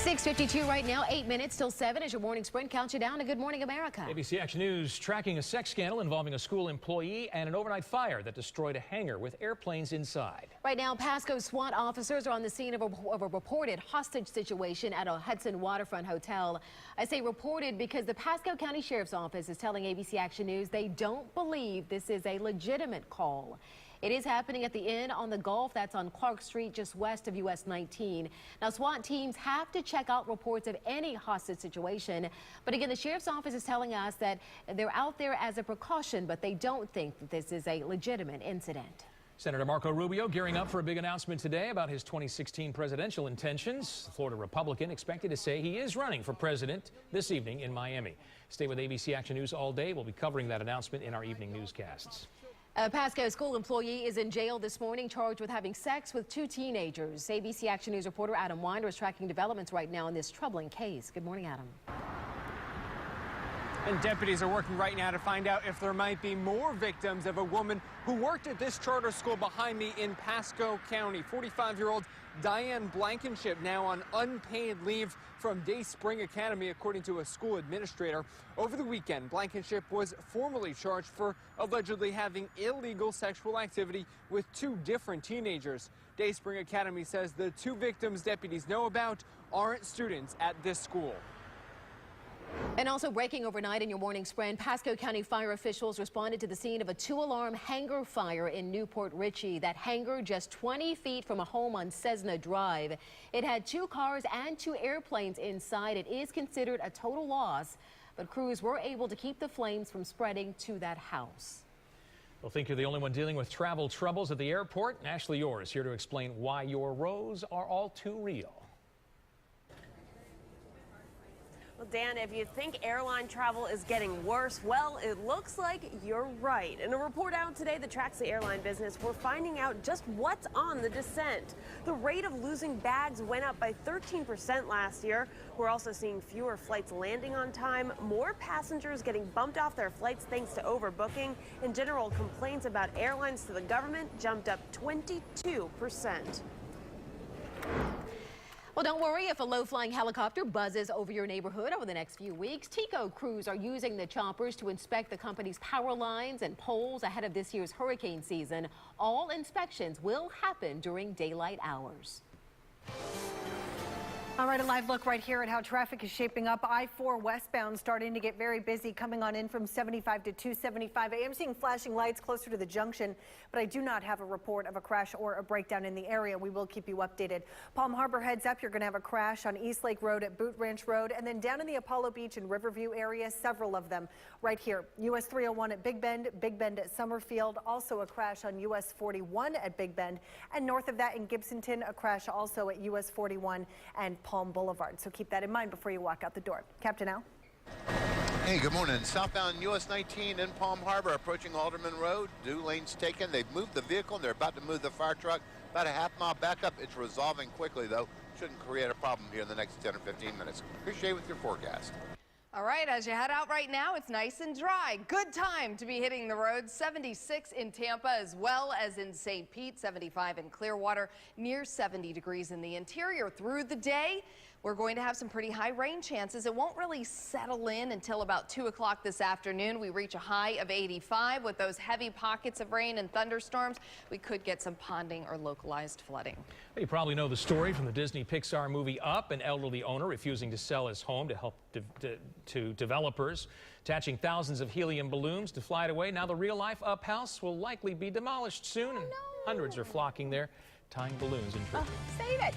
6:52 right now, 8 minutes till 7 as your morning sprint counts you down to Good Morning America. ABC Action News tracking a sex scandal involving a school employee and an overnight fire that destroyed a hangar with airplanes inside. Right now, Pasco SWAT officers are on the scene of a reported hostage situation at a Hudson waterfront hotel. I say reported because the Pasco County Sheriff's Office is telling ABC Action News they don't believe this is a legitimate call. It is happening at the Inn on the Gulf. That's on Clark Street, just west of US 19. Now, SWAT teams have to check out reports of any hostage situation. But again, the Sheriff's Office is telling us that they're out there as a precaution, but they don't think that this is a legitimate incident. Senator Marco Rubio gearing up for a big announcement today about his 2016 presidential intentions. The Florida Republican expected to say he is running for president this evening in Miami. Stay with ABC Action News all day. We'll be covering that announcement in our evening newscasts. A Pasco school employee is in jail this morning, charged with having sex with 2 teenagers. ABC Action News reporter Adam Winder is tracking developments right now in this troubling case. Good morning, Adam. And deputies are working right now to find out if there might be more victims of a woman who worked at this charter school behind me in Pasco County. 45-year-old Diane Blankenship now on unpaid leave from Day Spring Academy, according to a school administrator. Over the weekend, Blankenship was formally charged for allegedly having illegal sexual activity with 2 different teenagers. Day Spring Academy says the 2 victims deputies know about aren't students at this school. And also breaking overnight in your morning sprint, Pasco County fire officials responded to the scene of a 2-alarm hangar fire in Newport Richey. That hangar just 20 feet from a home on Cessna Drive. It had 2 cars and 2 airplanes inside. It is considered a total loss, but crews were able to keep the flames from spreading to that house. Don't think you're the only one dealing with travel troubles at the airport. Ashley Orr is here to explain why your rows are all too real. Well, Dan, if you think airline travel is getting worse, well, it looks like you're right. In a report out today that tracks the airline business, we're finding out just what's on the descent. The rate of losing bags went up by 13% last year. We're also seeing fewer flights landing on time, more passengers getting bumped off their flights thanks to overbooking, and general complaints about airlines to the government jumped up 22%. Well, don't worry if a low-flying helicopter buzzes over your neighborhood over the next few weeks. TECO crews are using the choppers to inspect the company's power lines and poles ahead of this year's hurricane season. All inspections will happen during daylight hours. All right, a live look right here at how traffic is shaping up. I-4 westbound starting to get very busy coming on in from 75 to 275. I am seeing flashing lights closer to the junction, but I do not have a report of a crash or a breakdown in the area. We will keep you updated. Palm Harbor heads up. You're going to have a crash on East Lake Road at Boot Ranch Road, and then down in the Apollo Beach and Riverview area, several of them right here. US 301 at Big Bend at Summerfield. Also a crash on US 41 at Big Bend, and north of that in Gibsonton, a crash also at US 41 and Palm Boulevard. So keep that in mind before you walk out the door. Captain Al. Hey, good morning. Southbound US 19 in Palm Harbor approaching Alderman Road. 2 lanes taken. They've moved the vehicle and they're about to move the fire truck. About a half-mile backup. It's resolving quickly, though. Shouldn't create a problem here in the next 10 or 15 minutes. Appreciate it with your forecast. All right, as you head out right now, it's nice and dry. Good time to be hitting the road. 76 in Tampa as well as in St. Pete, 75 in Clearwater, near 70 degrees in the interior. Through the day, we're going to have some pretty high rain chances. It won't really settle in until about 2 o'clock this afternoon. We reach a high of 85 with those heavy pockets of rain and thunderstorms. We could get some ponding or localized flooding. You probably know the story from the Disney Pixar movie Up, an elderly owner refusing to sell his home to help to developers, attaching thousands of helium balloons to fly it away. Now the real-life Up house will likely be demolished soon, and hundreds are flocking there, tying balloons in tribute. Save it.